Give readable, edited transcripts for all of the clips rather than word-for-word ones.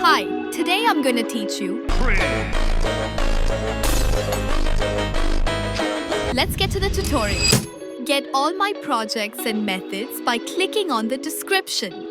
Hi, today I'm going to teach you. Let's get to the tutorial. Get all my projects and methods by clicking on the description.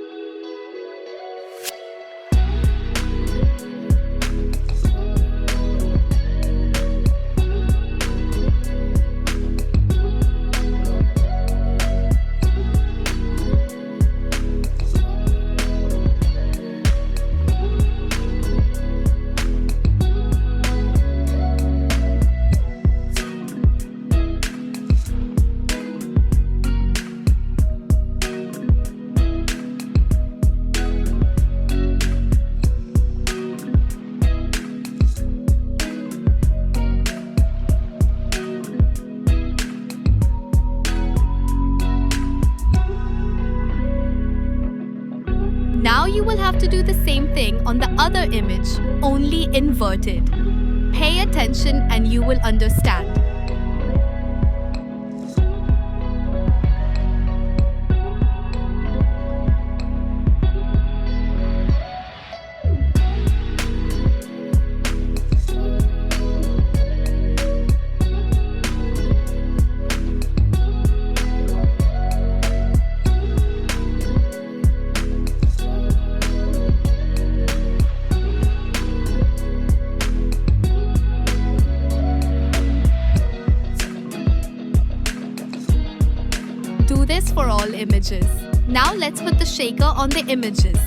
Now you will have to do the same thing on the other image, only inverted. Pay attention and you will understand. Do this for all images. Now let's put the shaker on the images.